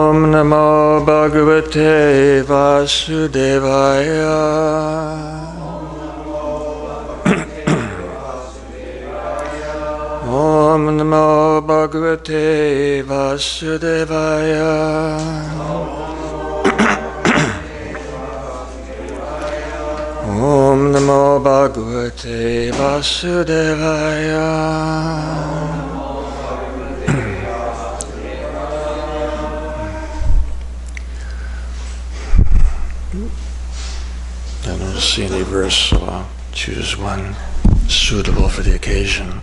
Om Namo Bhagavate Vasudevaya. Om Namo Bhagavate Vasudevaya. Om Namo Bhagavate Vasudevaya. I don't see any verse, so I'll choose one suitable for the occasion.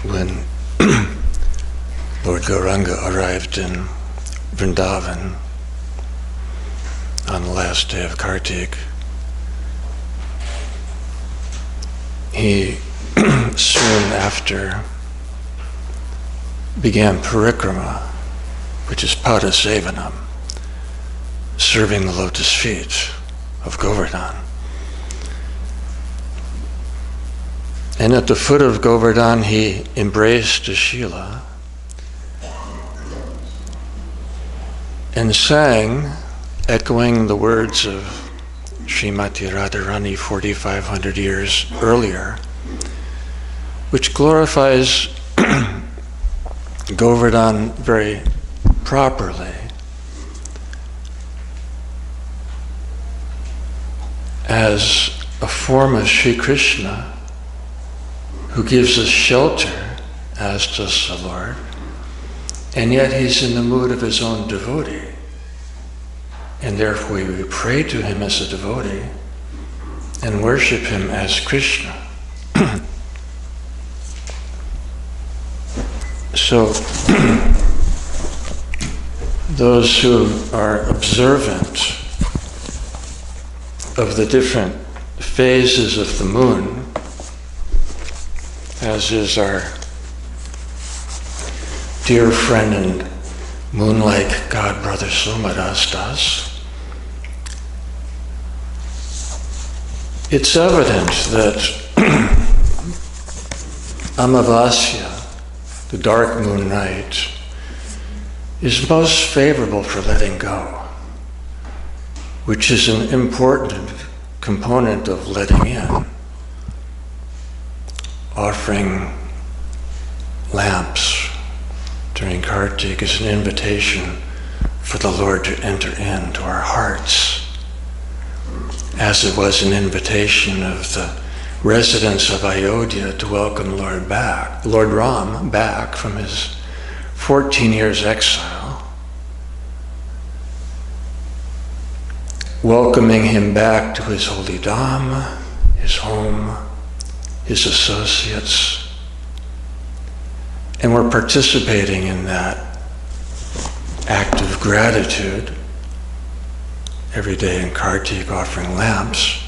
When Lord Gauranga arrived in Vrindaban on the last day of Kartik, he soon after began parikrama, which is padasevanam, serving the lotus feet of Govardhana. And at the foot of Govardhana, he embraced the Shila and sang, echoing the words of Srimati Radharani 4,500 years earlier, which glorifies Govardhana very properly as a form of Sri Krishna who gives us shelter, as does the Lord, and yet he's in the mood of his own devotee, and therefore we pray to him as a devotee and worship him as Krishna. So those who are observant of the different phases of the moon, as is our dear friend and moon-like God brother Somadas does, it's evident that Amavasya, the dark moon night, is most favorable for letting go, which is an important component of letting in. Offering lamps during Kartik is an invitation for the Lord to enter into our hearts, as it was an invitation of the residents of Ayodhya to welcome Lord Ram back from his 14 years exile, welcoming him back to his holy dham, his home, his associates, and we're participating in that act of gratitude every day in Kartik, offering lamps,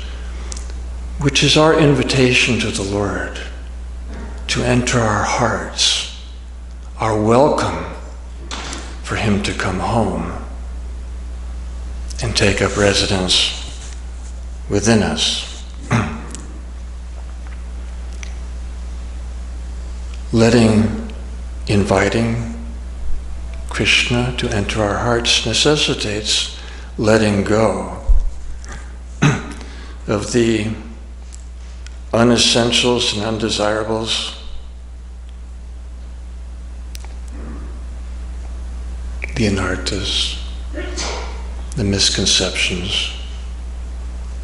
which is our invitation to the Lord to enter our hearts, our welcome for him to come home and take up residence within us. Inviting Krishna to enter our hearts necessitates letting go of the unessentials and undesirables, the anarthas, the misconceptions,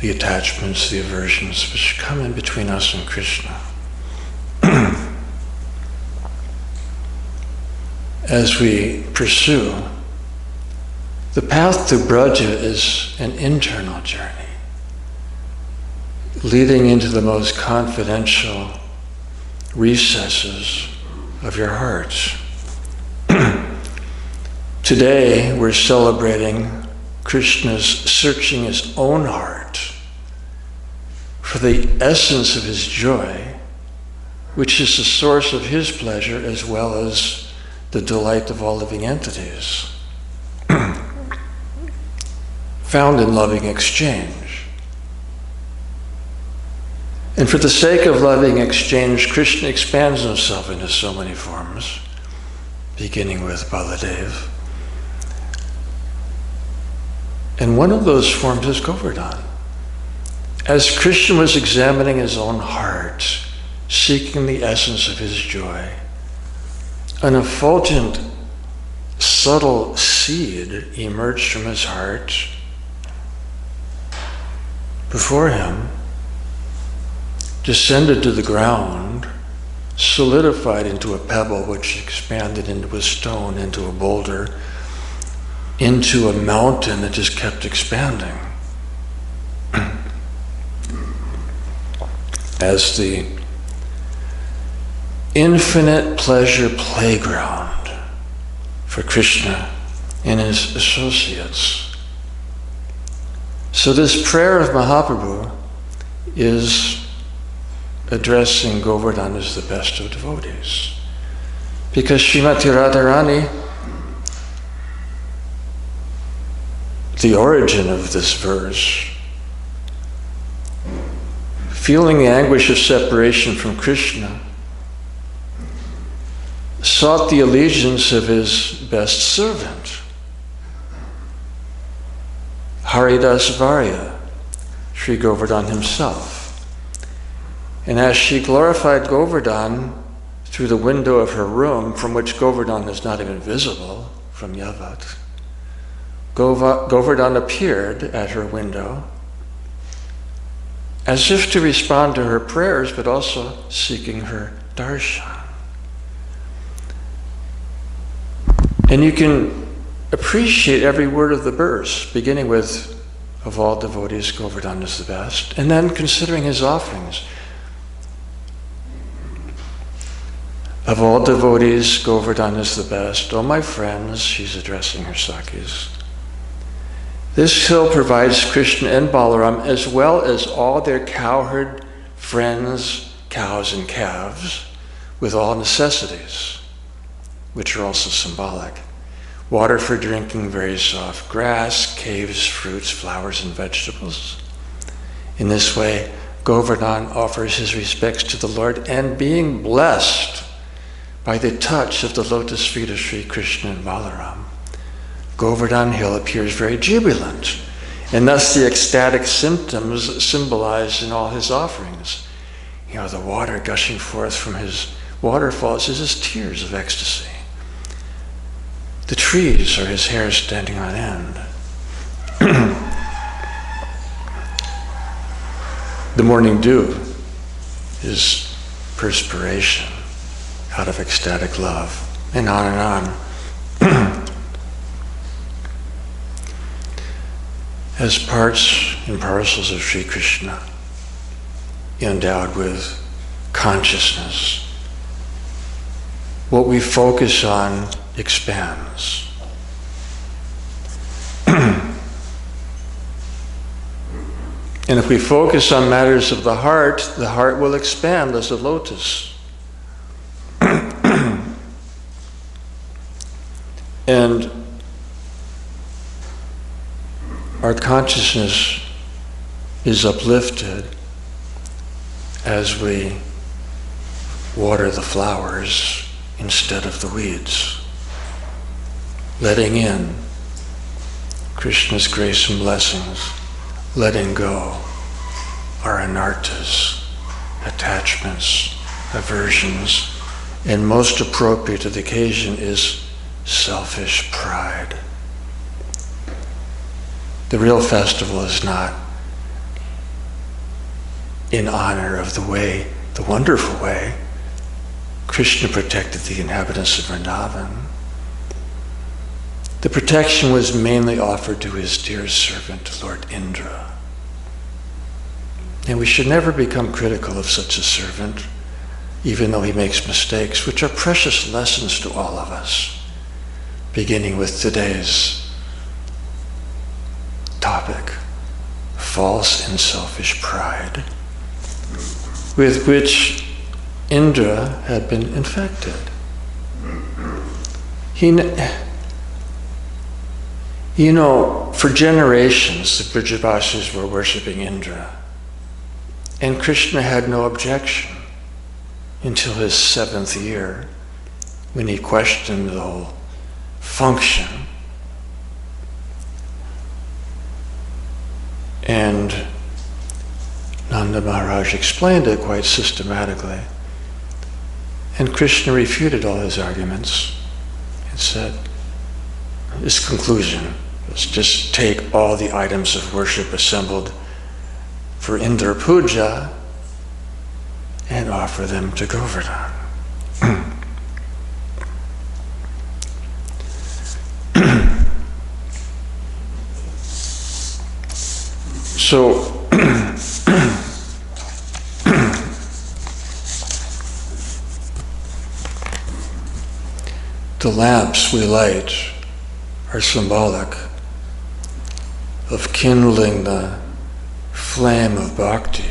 the attachments, the aversions which come in between us and Krishna. As we pursue, the path to Braja is an internal journey, leading into the most confidential recesses of your heart. Today, we're celebrating Krishna's searching his own heart for the essence of his joy, which is the source of his pleasure as well as the delight of all living entities, found in loving exchange. And for the sake of loving exchange, Krishna expands himself into so many forms, beginning with Baladev. And one of those forms is Govardhana. As Krishna was examining his own heart, seeking the essence of his joy, an effulgent, subtle seed emerged from his heart before him, descended to the ground, solidified into a pebble, which expanded into a stone, into a boulder, into a mountain that just kept expanding. As the infinite pleasure playground for Krishna and his associates. So this prayer of Mahaprabhu is addressing Govardhana as the best of devotees. Because Srimati Radharani, the origin of this verse, feeling the anguish of separation from Krishna, sought the allegiance of his best servant, Haridas Varya, Sri Govardhan himself. And as she glorified Govardhan through the window of her room, from which Govardhan is not even visible from Yavat, Govardhan appeared at her window as if to respond to her prayers, but also seeking her darshan. And you can appreciate every word of the verse, beginning with, of all devotees, Govardhan is the best, and then considering his offerings. Of all devotees, Govardhan is the best. Oh, my friends, she's addressing her Sakhis. This hill provides Krishna and Balaram, as well as all their cowherd friends, cows and calves, with all necessities, which are also symbolic. Water for drinking, very soft grass, caves, fruits, flowers, and vegetables. In this way, Govardhan offers his respects to the Lord, and being blessed by the touch of the lotus feet of Sri Krishna and Balaram, Govardhan Hill appears very jubilant, and thus the ecstatic symptoms symbolized in all his offerings. You know, the water gushing forth from his waterfalls is his tears of ecstasy. The trees are his hair standing on end. The morning dew is perspiration out of ecstatic love, and on and on. As parts and parcels of Sri Krishna, endowed with consciousness, what we focus on expands. And if we focus on matters of the heart will expand as a lotus. And our consciousness is uplifted as we water the flowers instead of the weeds, letting in Krishna's grace and blessings, letting go our anartas, attachments, aversions, and most appropriate to the occasion is selfish pride. The real festival is not in honor of the wonderful way Krishna protected the inhabitants of Vrindaban. The protection was mainly offered to his dear servant, Lord Indra. And we should never become critical of such a servant, even though he makes mistakes, which are precious lessons to all of us, beginning with today's topic, false and selfish pride, with which Indra had been infected. For generations, the Brajavasis were worshipping Indra. And Krishna had no objection until his 7th year, when he questioned the whole function. And Nanda Maharaj explained it quite systematically. And Krishna refuted all his arguments and said, his conclusion was just take all the items of worship assembled for Indra Puja and offer them to Govardhana. So, the lamps we light are symbolic of kindling the flame of bhakti.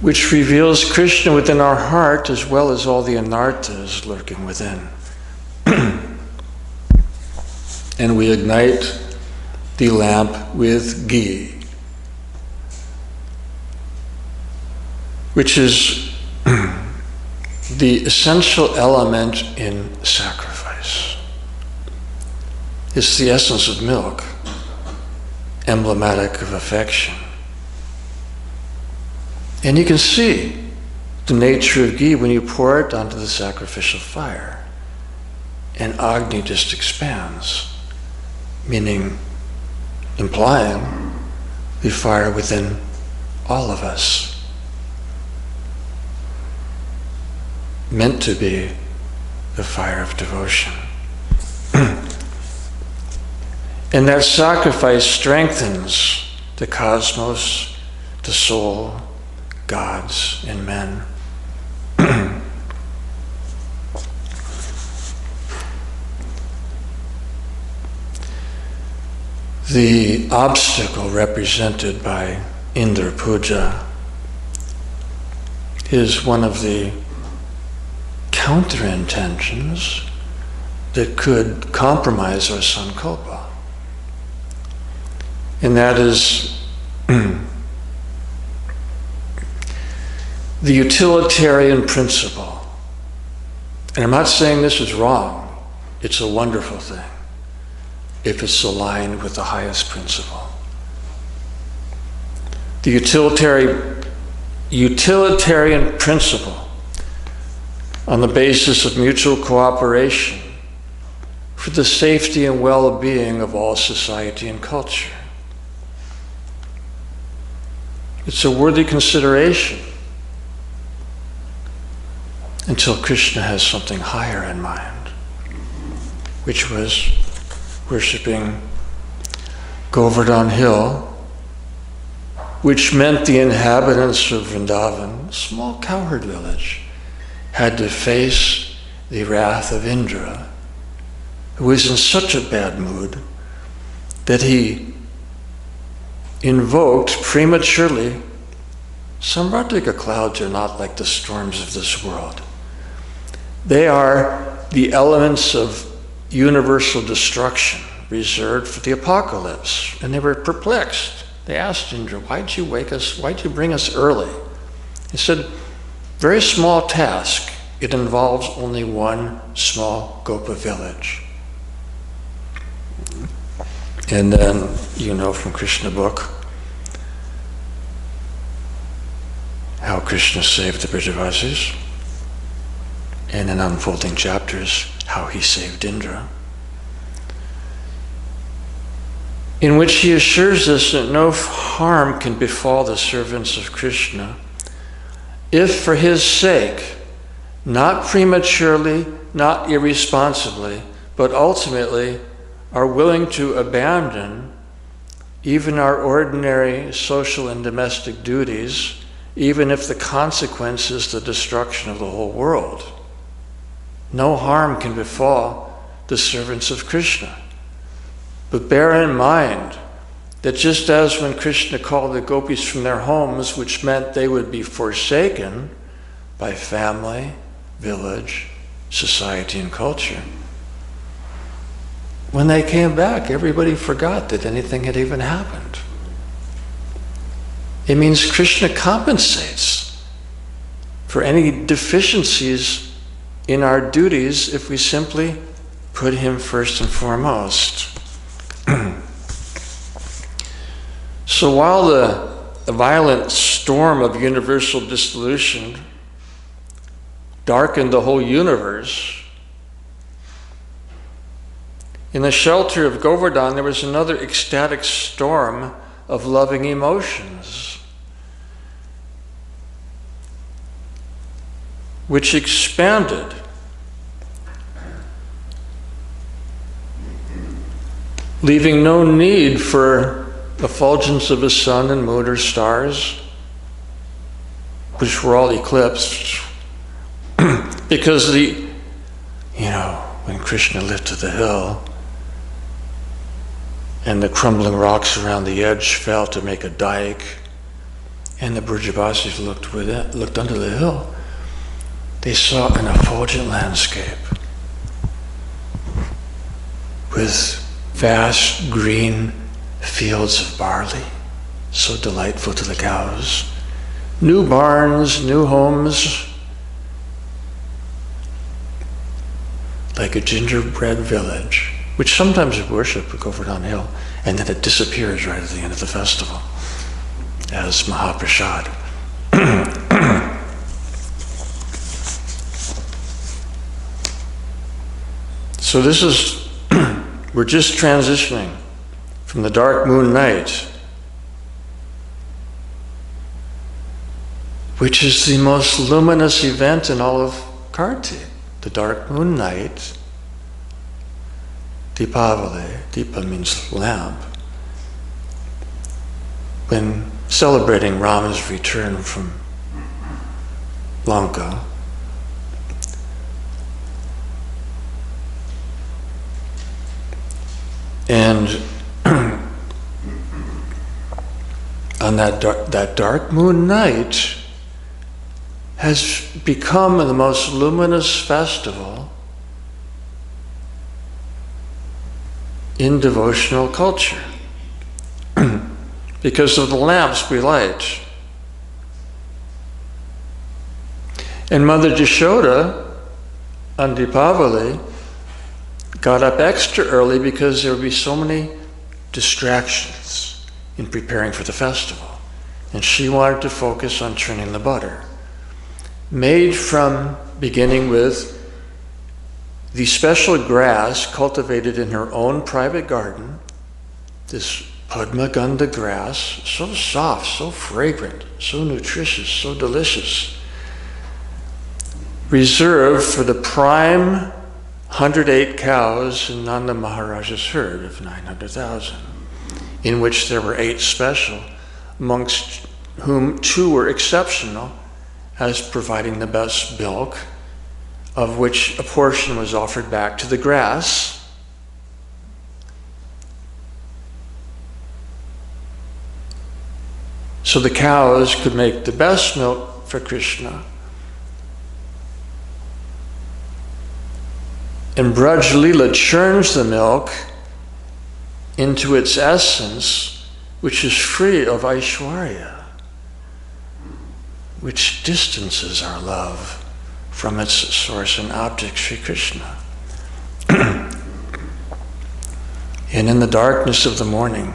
Which reveals Krishna within our heart as well as all the anarthas lurking within. And we ignite the lamp with ghee, which is the essential element in sacrifice. It's the essence of milk, emblematic of affection. And you can see the nature of ghee when you pour it onto the sacrificial fire. And Agni just expands, meaning, implying the fire within all of us, meant to be the fire of devotion. And that sacrifice strengthens the cosmos, the soul, gods, and men. The obstacle represented by Indra Puja is one of the counterintentions that could compromise our sankalpa. And that is the utilitarian principle. And I'm not saying this is wrong. It's a wonderful thing if it's aligned with the highest principle. The utilitarian principle on the basis of mutual cooperation for the safety and well-being of all society and culture. It's a worthy consideration until Krishna has something higher in mind, which was worshipping Govardhana Hill, which meant the inhabitants of Vrindaban, a small cowherd village, had to face the wrath of Indra, who was in such a bad mood that he invoked prematurely. Samvartika clouds are not like the storms of this world. They are the elements of universal destruction reserved for the apocalypse. And they were perplexed. They asked Indra, why'd you wake us? Why'd you bring us early? He said, very small task. It involves only one small Gopa village. And then, you know from Krishna book, how Krishna saved the Brajavasis, and in unfolding chapters, how he saved Indra, in which he assures us that no harm can befall the servants of Krishna if for his sake, not prematurely, not irresponsibly, but ultimately are willing to abandon even our ordinary social and domestic duties, even if the consequence is the destruction of the whole world. No harm can befall the servants of Krishna. But bear in mind that just as when Krishna called the gopis from their homes, which meant they would be forsaken by family, village, society, and culture, when they came back, everybody forgot that anything had even happened. It means Krishna compensates for any deficiencies in our duties if we simply put him first and foremost. So while the violent storm of universal dissolution darkened the whole universe, in the shelter of Govardhana there was another ecstatic storm of loving emotions, which expanded leaving no need for effulgence of the sun and moon or stars, which were all eclipsed, because when Krishna lifted the hill and the crumbling rocks around the edge fell to make a dike, and the Brajavasis looked under the hill, they saw an effulgent landscape with vast green fields of barley, so delightful to the cows, new barns, new homes, like a gingerbread village, which sometimes we worship at Govardhana Hill, and then it disappears right at the end of the festival as Mahaprasad. So this is, we're just transitioning from the dark moon night, which is the most luminous event in all of Kartik. The dark moon night, Deepavali, Deepa means lamp, when celebrating Rama's return from Lanka. And on that dark moon night has become the most luminous festival in devotional culture because of the lamps we light. And Mother Yashoda on Deepavali got up extra early because there would be so many distractions in preparing for the festival. And she wanted to focus on churning the butter, made from, beginning with, the special grass cultivated in her own private garden, this Padmagandha grass, so soft, so fragrant, so nutritious, so delicious, reserved for the prime 108 cows in Nanda Maharaja's herd of 900,000, in which there were 8 special, amongst whom 2 were exceptional as providing the best milk, of which a portion was offered back to the grass. So the cows could make the best milk for Krishna. And Braj Lila churns the milk into its essence, which is free of Aishwarya, which distances our love from its source and object, Sri Krishna. And in the darkness of the morning,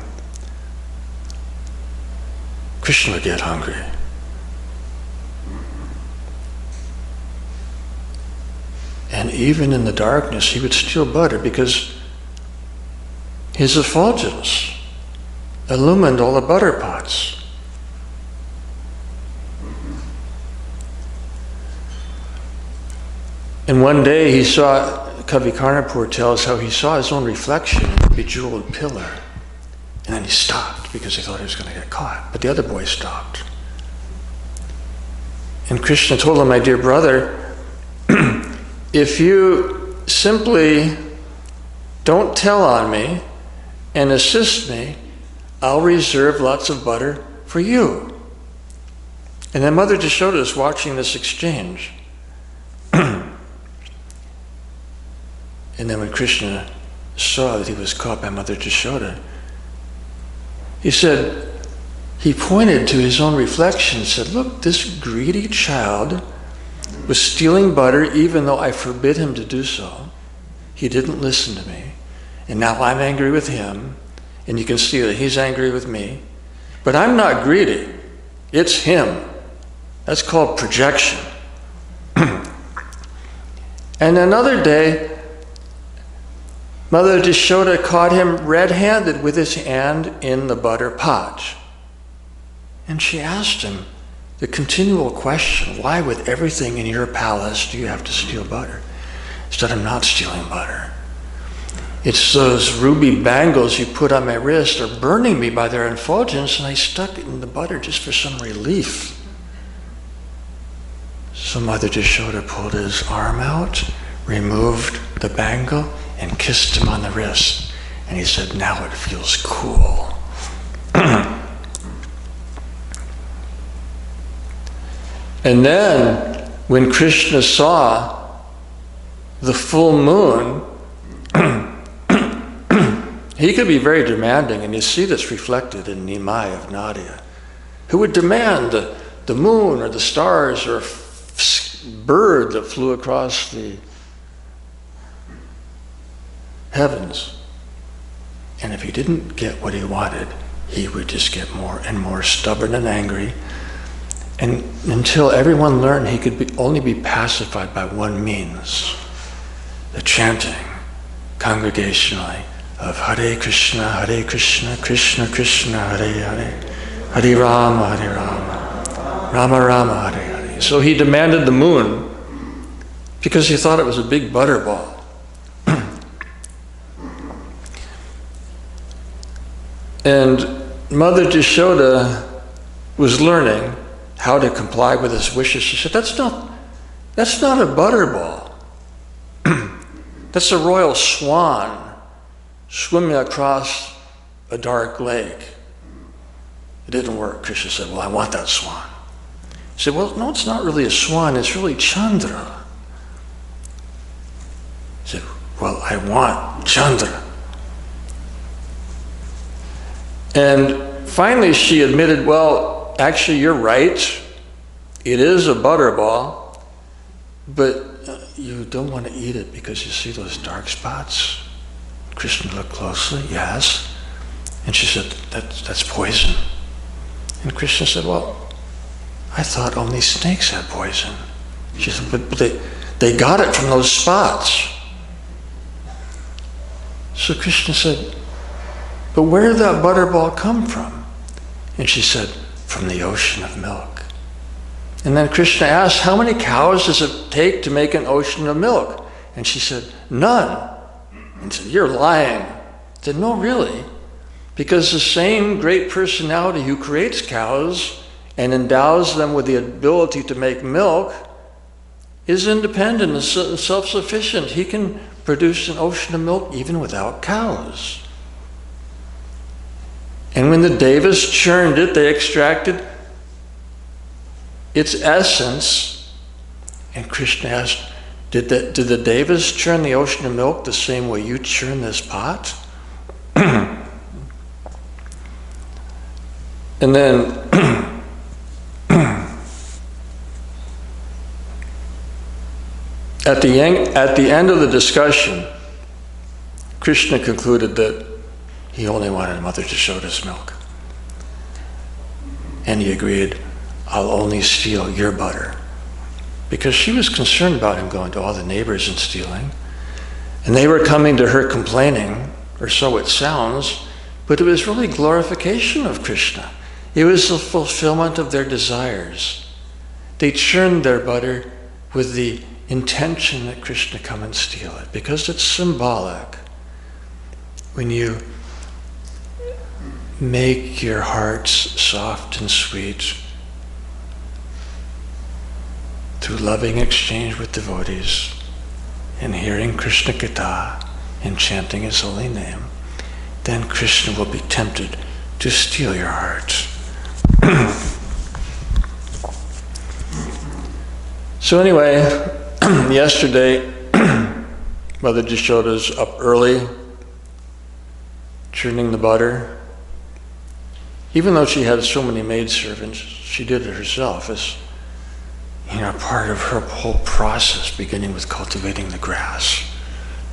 Krishna would get hungry. And even in the darkness, he would steal butter because his effulgence illumined all the butter pots. And one day he saw, Kavi Karnapur tells how he saw his own reflection in a bejeweled pillar. And then he stopped because he thought he was going to get caught. But the other boy stopped. And Krishna told him, my dear brother, if you simply don't tell on me and assist me, I'll reserve lots of butter for you. And then Mother Yashoda is watching this exchange. And then when Krishna saw that he was caught by Mother Yashoda, he pointed to his own reflection and said, look, this greedy child was stealing butter even though I forbid him to do so. He didn't listen to me. And now I'm angry with him, and you can see that he's angry with me. But I'm not greedy. It's him. That's called projection. And another day, Mother Yashoda caught him red-handed with his hand in the butter pot. And she asked him the continual question, why with everything in your palace do you have to steal butter? He said, I'm not stealing butter. It's those ruby bangles you put on my wrist are burning me by their effulgence, and I stuck it in the butter just for some relief. So Mother Yashoda pulled his arm out, removed the bangle, and kissed him on the wrist. And he said, now it feels cool. And then, when Krishna saw the full moon, he could be very demanding, and you see this reflected in Nimai of Nadia, who would demand the moon or the stars or a bird that flew across the heavens. And if he didn't get what he wanted, he would just get more and more stubborn and angry, and until everyone learned he could only be pacified by one means, the chanting congregationally of Hare Krishna, Krishna Krishna, Hare Hare, Hare Rama, Rama Rama, Hare Hare. So he demanded the moon because he thought it was a big butterball. And Mother Yashoda was learning how to comply with his wishes. She said, that's not a butterball. That's a royal swan swimming across a dark lake. It didn't work. Krishna said, well, I want that swan. He said, well, no, it's not really a swan, it's really Chandra. He said, well, I want Chandra. And finally she admitted, well, actually you're right. It is a butterball, but you don't want to eat it because you see those dark spots. Krishna looked closely, yes. And she said, that's poison. And Krishna said, well, I thought only snakes had poison. She said, but they got it from those spots. So Krishna said, but where did that butterball come from? And she said, from the ocean of milk. And then Krishna asked, how many cows does it take to make an ocean of milk? And she said, none. And he said, you're lying. I said, no, really. Because the same great personality who creates cows and endows them with the ability to make milk is independent and self-sufficient. He can produce an ocean of milk even without cows. And when the Devas churned it, they extracted its essence. And Krishna asked, did the Devas churn the ocean of milk the same way you churn this pot? And then at the end of the discussion, Krishna concluded that he only wanted Mother Yashoda's milk. And he agreed, I'll only steal your butter. Because she was concerned about him going to all the neighbors and stealing. And they were coming to her complaining, or so it sounds, but it was really glorification of Krishna. It was the fulfillment of their desires. They churned their butter with the intention that Krishna come and steal it, because it's symbolic. When you make your hearts soft and sweet through loving exchange with devotees and hearing Krishna Katha and chanting his holy name, then Krishna will be tempted to steal your heart. So anyway, yesterday, Mother Yashoda's up early churning the butter. Even though she had so many maidservants, she did it herself as part of her whole process, beginning with cultivating the grass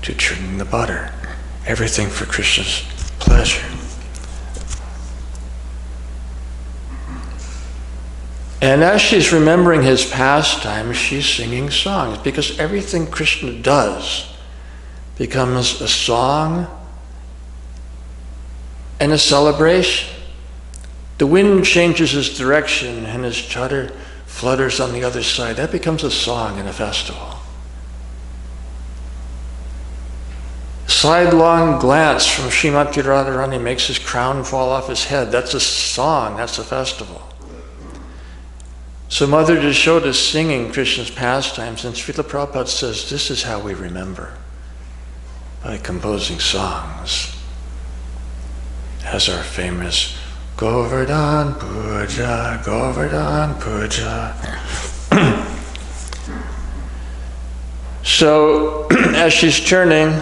to churning the butter. Everything for Krishna's pleasure. And as she's remembering his pastimes, she's singing songs, because everything Krishna does becomes a song and a celebration. The wind changes its direction and his chatter flutters on the other side. That becomes a song and a festival. A sidelong glance from Srimati Radharani makes his crown fall off his head. That's a song, that's a festival. So Mother Yashoda is singing Krishna's pastimes, and Srila Prabhupada says this is how we remember, by composing songs. As our famous Govardhana Puja, Govardhana Puja. So, as she's churning,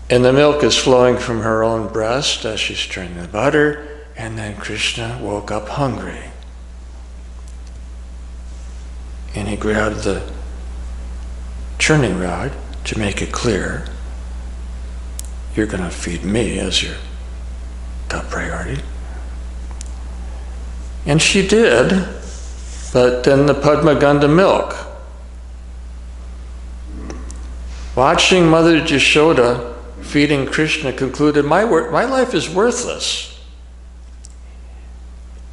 and the milk is flowing from her own breast as she's churning the butter, and then Krishna woke up hungry. And he grabbed the churning rod to make it clear, you're going to feed me as your top priority. And she did, but then the Padmagandha milk. Watching Mother Yashoda feeding Krishna concluded, my life is worthless.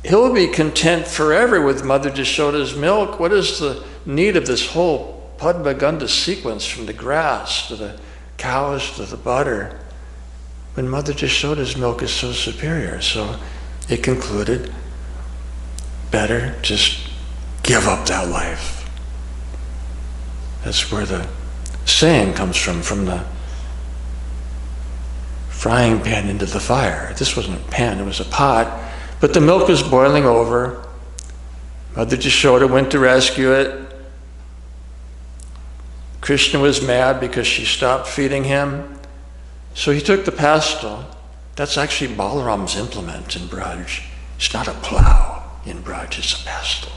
He'll be content forever with Mother Yashoda's milk. What is the need of this whole Padmagandha sequence, from the grass to the cows to the butter, when Mother Yashoda's milk is so superior? So it concluded, better just give up that life. That's where the saying comes from the frying pan into the fire. This wasn't a pan, it was a pot. But the milk was boiling over. Mother Yashoda went to rescue it. Krishna was mad because she stopped feeding him. So he took the pestle. That's actually Balaram's implement in Braj. It's not a plow in Braj, it's a pestle.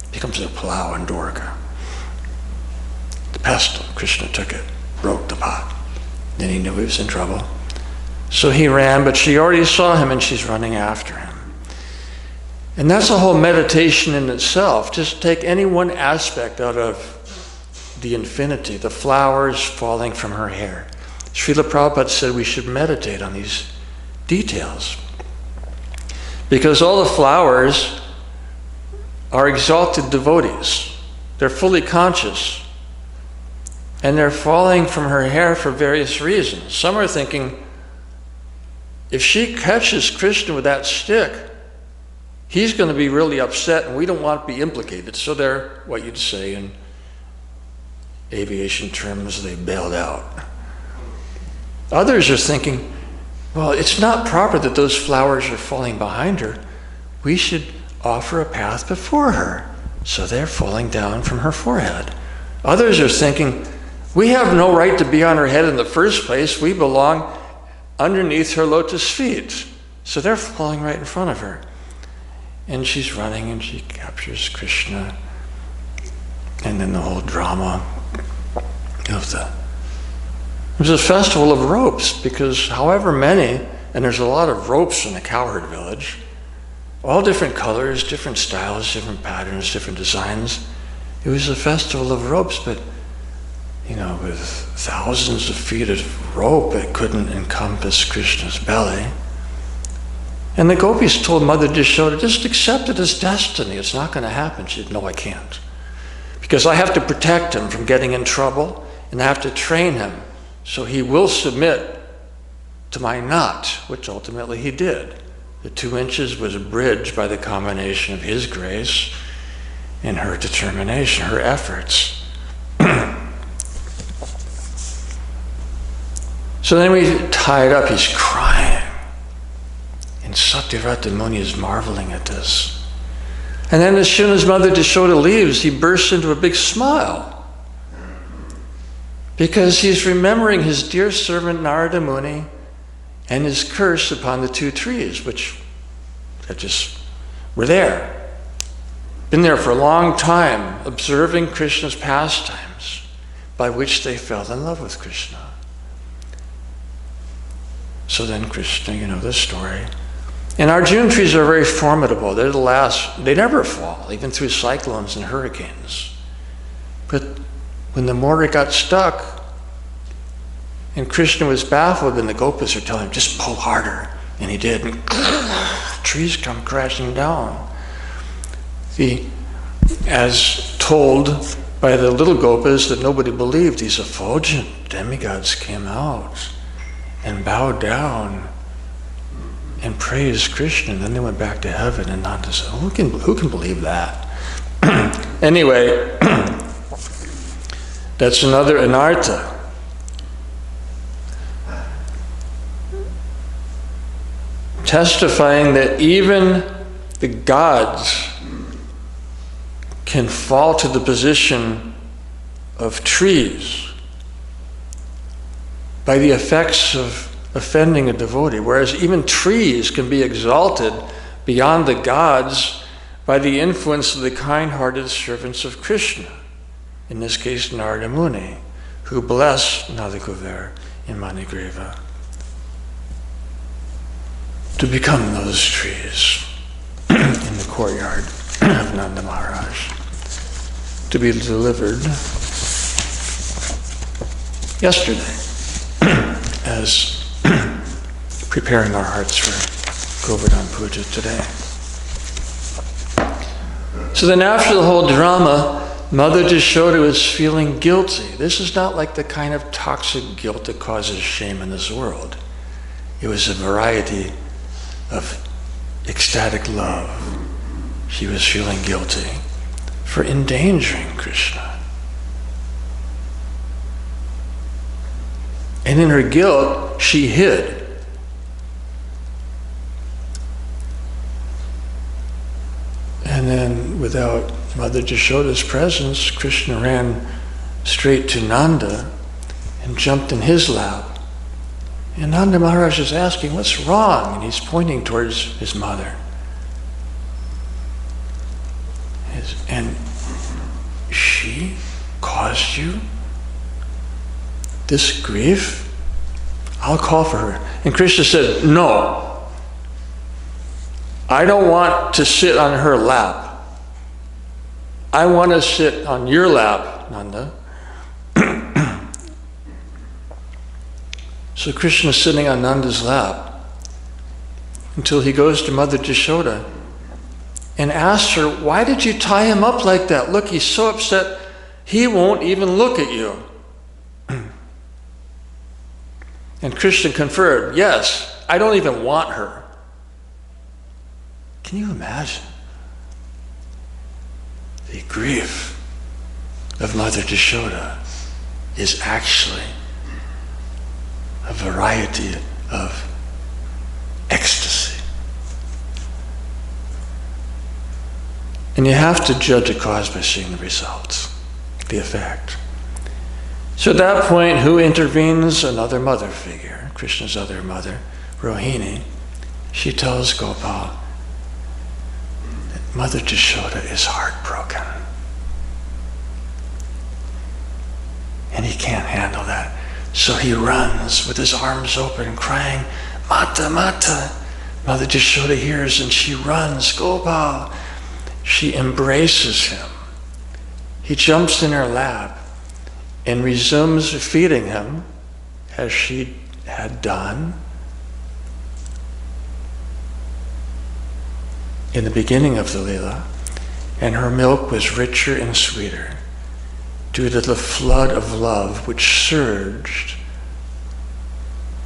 It becomes a plow in Dwarka. The pestle, Krishna took it, broke the pot. Then he knew he was in trouble. So he ran, but she already saw him and she's running after him. And that's a whole meditation in itself. Just take any one aspect out of the infinity, the flowers falling from her hair. Srila Prabhupada said we should meditate on these details, because all the flowers are exalted devotees. They're fully conscious, and they're falling from her hair for various reasons. Some are thinking, if she catches Krishna with that stick, he's going to be really upset and we don't want to be implicated. So they're, what you'd say in aviation terms, they bailed out. Others are thinking, well, it's not proper that those flowers are falling behind her. We should offer a path before her. So they're falling down from her forehead. Others are thinking, we have no right to be on her head in the first place. We belong underneath her lotus feet. So they're falling right in front of her. And she's running and she captures Krishna. And then the whole drama of it was a festival of ropes, because however many, and there's a lot of ropes in the cowherd village, all different colors, different styles, different patterns, different designs. It was a festival of ropes, but with thousands of feet of rope, it couldn't encompass Krishna's belly. And the gopis told Mother Yashoda, just accept it as destiny. It's not going to happen. She said, no, I can't. Because I have to protect him from getting in trouble, and I have to train him so he will submit to my knot, which ultimately he did. The 2 inches was bridged by the combination of his grace and her determination, her efforts. So then we tie it up. He's crying. And Satyavrata Muni is marveling at this. And then as soon as Mother Yashoda leaves, he bursts into a big smile, because he's remembering his dear servant Narada Muni and his curse upon the two trees, which that just were there. Been there for a long time, observing Krishna's pastimes, by which they fell in love with Krishna. So then Krishna, you know the story. And our June trees are very formidable. They're the last, they never fall, even through cyclones and hurricanes. But when the mortar got stuck, and Krishna was baffled, and the gopas are telling him, just pull harder. And he did, and trees come crashing down. As told by the little gopas that nobody believed, these effulgent demigods came out and bowed down and praised Krishna. And then they went back to heaven, and Nanda said, who can believe that? Anyway, that's another anartha. Testifying that even the gods can fall to the position of trees by the effects of offending a devotee, whereas even trees can be exalted beyond the gods by the influence of the kind-hearted servants of Krishna, in this case Narada Muni, who blessed Nalakuber in Manigreva to become those trees in the courtyard of Nanda Maharaj, to be delivered yesterday as preparing our hearts for Govardhana Puja today. So then after the whole drama, Mother Yashoda was feeling guilty. This is not like the kind of toxic guilt that causes shame in this world. It was a variety of ecstatic love. She was feeling guilty for endangering Krishna. And in her guilt, she hid. And then without Mother Yashoda's presence, Krishna ran straight to Nanda and jumped in his lap. And Nanda Maharaj is asking, what's wrong? And he's pointing towards his mother. And she caused you this grief? I'll call for her. And Krishna said, no. I don't want to sit on her lap. I want to sit on your lap, Nanda. So Krishna's sitting on Nanda's lap until he goes to Mother Yashoda and asks her, why did you tie him up like that? Look, he's so upset, he won't even look at you. And Krishna confirmed, yes, I don't even want her. Can you imagine the grief of Mother Yashoda is actually a variety of ecstasy. And you have to judge a cause by seeing the results, the effect. So at that point, who intervenes? Another mother figure, Krishna's other mother, Rohini. She tells Gopal that Mother Yashoda is heartbroken. And he can't handle that. So he runs with his arms open, crying, Mata, Mata. Mother Yashoda hears and she runs, Gopal. She embraces him. He jumps in her lap and resumes feeding him as she had done in the beginning of the Lila. And her milk was richer and sweeter due to the flood of love which surged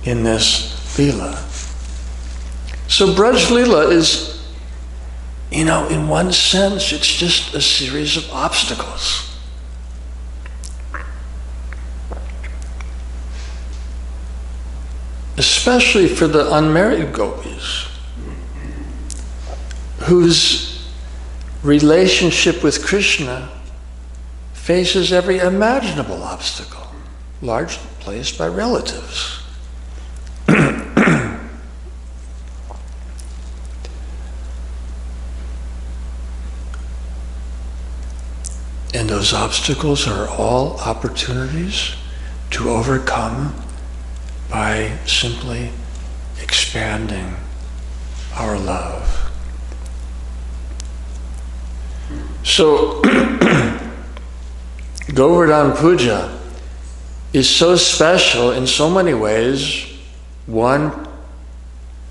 in this Lila. So Braj Lila is, in one sense, it's just a series of obstacles. Especially for the unmarried gopis, whose relationship with Krishna faces every imaginable obstacle, largely placed by relatives. those obstacles are all opportunities to overcome by simply expanding our love. So, Govardhana Puja is so special in so many ways. One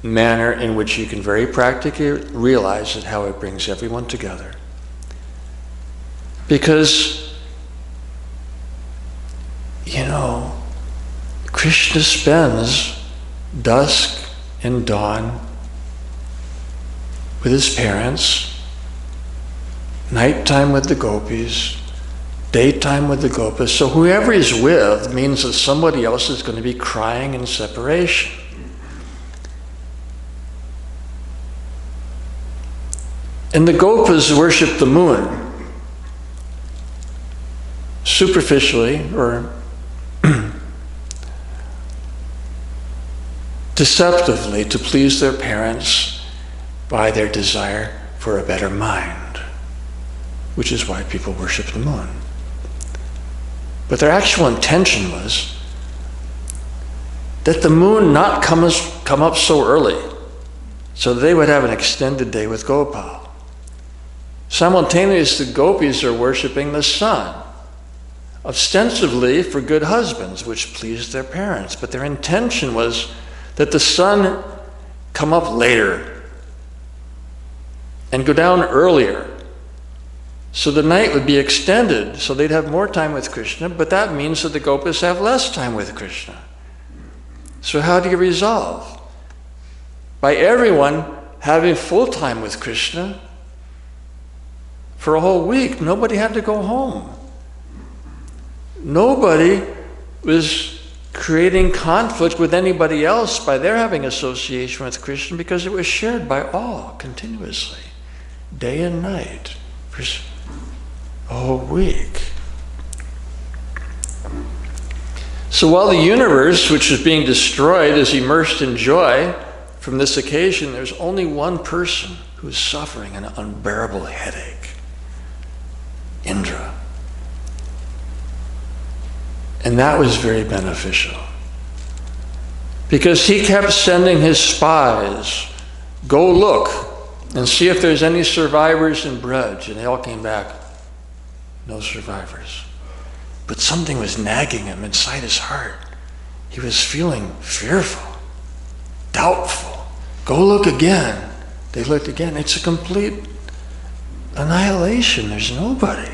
manner in which you can very practically realize how it brings everyone together. Because, Krishna spends dusk and dawn with his parents, nighttime with the gopis, daytime with the gopas. So whoever he's with means that somebody else is going to be crying in separation. And the gopas worship the moon. Superficially or deceptively to please their parents by their desire for a better mind, which is why people worship the moon. But their actual intention was that the moon not come up so early, so they would have an extended day with Gopal. Simultaneously, the gopis are worshiping the sun, ostensibly for good husbands, which pleased their parents. But their intention was that the sun come up later and go down earlier, so the night would be extended, so they'd have more time with Krishna, but that means that the gopas have less time with Krishna. So how do you resolve? By everyone having full time with Krishna for a whole week. Nobody had to go home. Nobody was creating conflict with anybody else by their having association with Krishna, because it was shared by all continuously, day and night, for a whole week. So while the universe, which is being destroyed, is immersed in joy from this occasion, there's only one person who is suffering an unbearable headache: Indra. And that was very beneficial, because he kept sending his spies, go look and see if there's any survivors in Braj. And they all came back, no survivors. But something was nagging him inside his heart. He was feeling fearful, doubtful. Go look again. They looked again. It's a complete annihilation. There's nobody.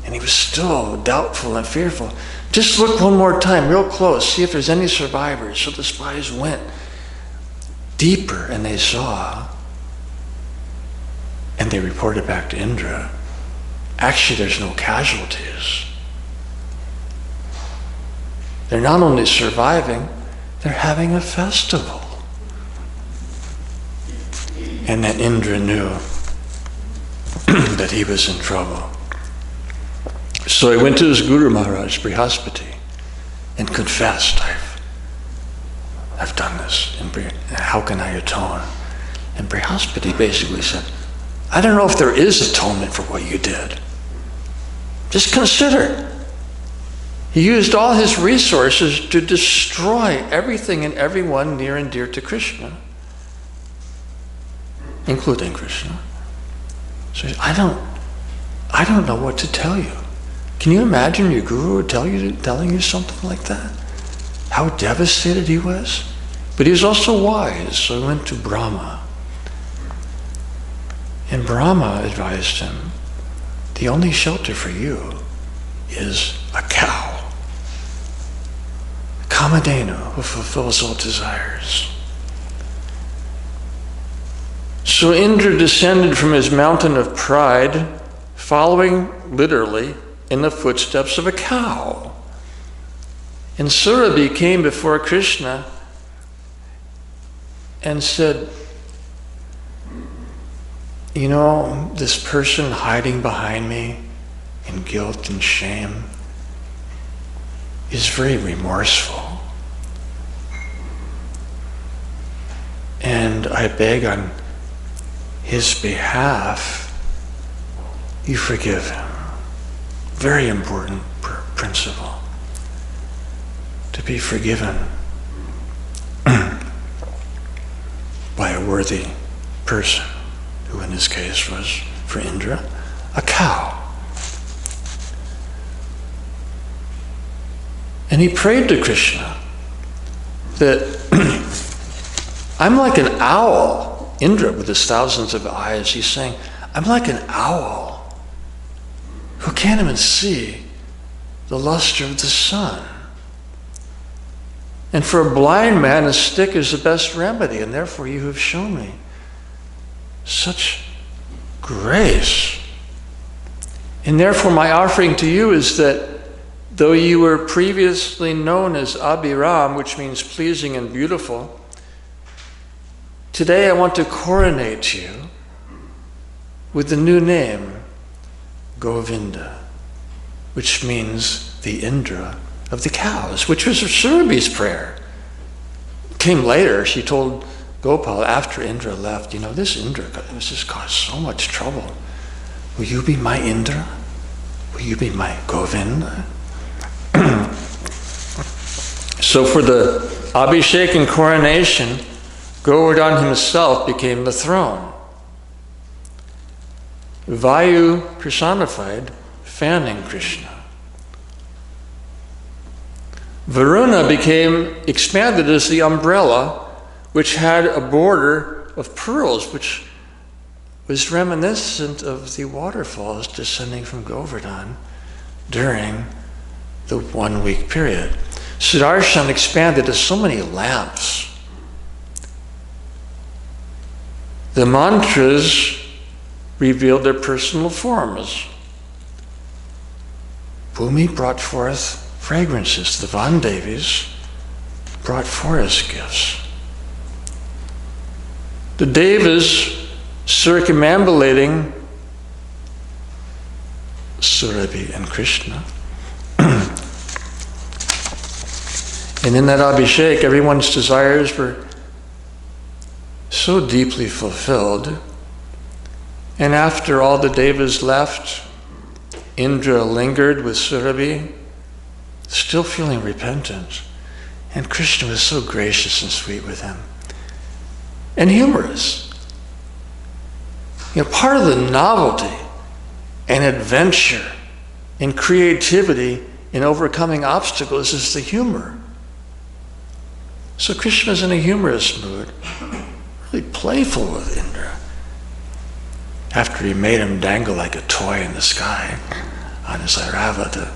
And he was still doubtful and fearful. Just look one more time, real close, see if there's any survivors. So the spies went deeper, and they saw, and they reported back to Indra, actually there's no casualties. They're not only surviving, they're having a festival. And then Indra knew that he was in trouble. So he went to his Guru Maharaj, Brihaspati, and confessed, I've done this, and how can I atone? And Brihaspati basically said, I don't know if there is atonement for what you did. Just consider. He used all his resources to destroy everything and everyone near and dear to Krishna, including Krishna. So he said, I don't know what to tell you. Can you imagine your guru telling you something like that? How devastated he was. But he was also wise, so he went to Brahma. And Brahma advised him, the only shelter for you is a cow. A Kamadhenu who fulfills all desires. So Indra descended from his mountain of pride, following literally in the footsteps of a cow. And Surabhi came before Krishna and said, this person hiding behind me in guilt and shame is very remorseful. And I beg on his behalf, you forgive him. very important principle. To be forgiven by a worthy person, who in this case was, for Indra, a cow. And he prayed to Krishna that I'm like an owl. Indra, with his thousands of eyes, he's saying, I'm like an owl who can't even see the luster of the sun. And for a blind man, a stick is the best remedy, and therefore you have shown me such grace. And therefore my offering to you is that though you were previously known as Abhiram, which means pleasing and beautiful, today I want to coronate you with the new name, Govinda, which means the Indra of the cows, which was Surabhi's prayer. It came later. She told Gopal after Indra left, this Indra, this has caused so much trouble. Will you be my Indra? Will you be my Govinda? So for the Abhishek and coronation, Govardhana himself became the throne. Vayu personified, fanning Krishna. Varuna became expanded as the umbrella, which had a border of pearls, which was reminiscent of the waterfalls descending from Govardhana during the 1 week period. Sudarshan expanded as so many lamps. The mantras revealed their personal forms. Bhumi brought forth fragrances. The Vandevis brought forest gifts. The Devas circumambulating Surabhi and Krishna. And in that Abhishek, everyone's desires were so deeply fulfilled. And after all the Devas left, Indra lingered with Surabhi, still feeling repentant. And Krishna was so gracious and sweet with him. And humorous. Part of the novelty and adventure and creativity in overcoming obstacles is the humor. So Krishna's in a humorous mood, really playful with Indra. After he made him dangle like a toy in the sky on his Airavata,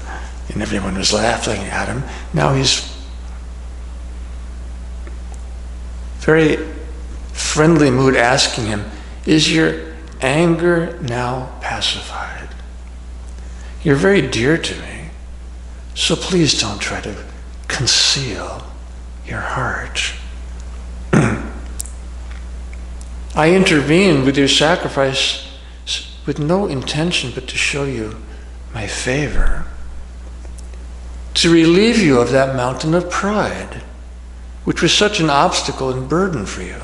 and everyone was laughing at him, now he's very friendly mood asking him, is your anger now pacified? You're very dear to me, so please don't try to conceal your heart. I intervened with your sacrifice with no intention but to show you my favor, to relieve you of that mountain of pride, which was such an obstacle and burden for you.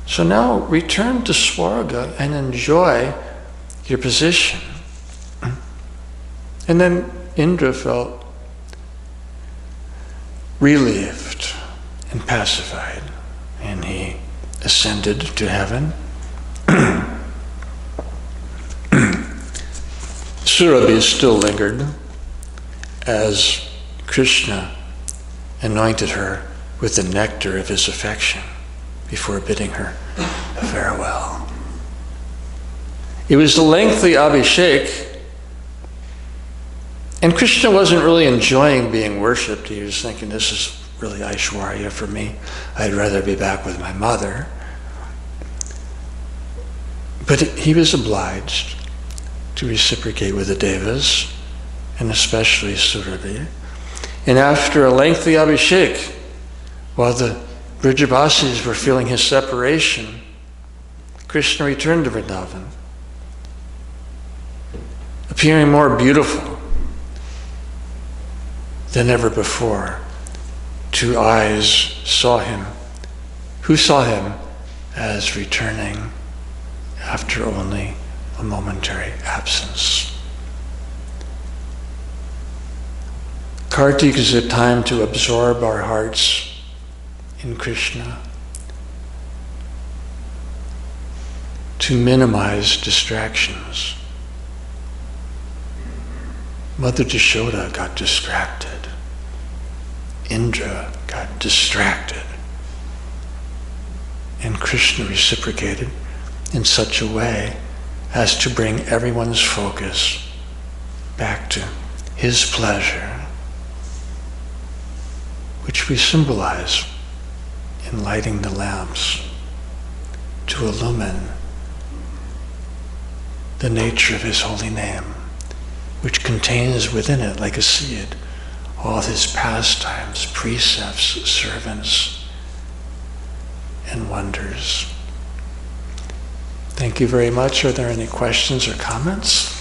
So now return to Swarga and enjoy your position. And then Indra felt relieved and pacified, and he ascended to heaven. Surabhi still lingered as Krishna anointed her with the nectar of his affection before bidding her farewell. It was a lengthy Abhishek, and Krishna wasn't really enjoying being worshipped. He was thinking, this is really Aishwarya for me. I'd rather be back with my mother. But he was obliged to reciprocate with the Devas, and especially Surabhi. And after a lengthy Abhishek, while the Brijabasis were feeling his separation, Krishna returned to Vrindavan, appearing more beautiful than ever before. 2 eyes saw him, who saw him as returning after only a momentary absence. Kartik is a time to absorb our hearts in Krishna, to minimize distractions. Mother Yashoda got distracted. Indra got distracted. And Krishna reciprocated in such a way as to bring everyone's focus back to his pleasure, which we symbolize in lighting the lamps to illumine the nature of his holy name, which contains within it, like a seed, all his pastimes, precepts, servants, and wonders. Thank you very much. Are there any questions or comments?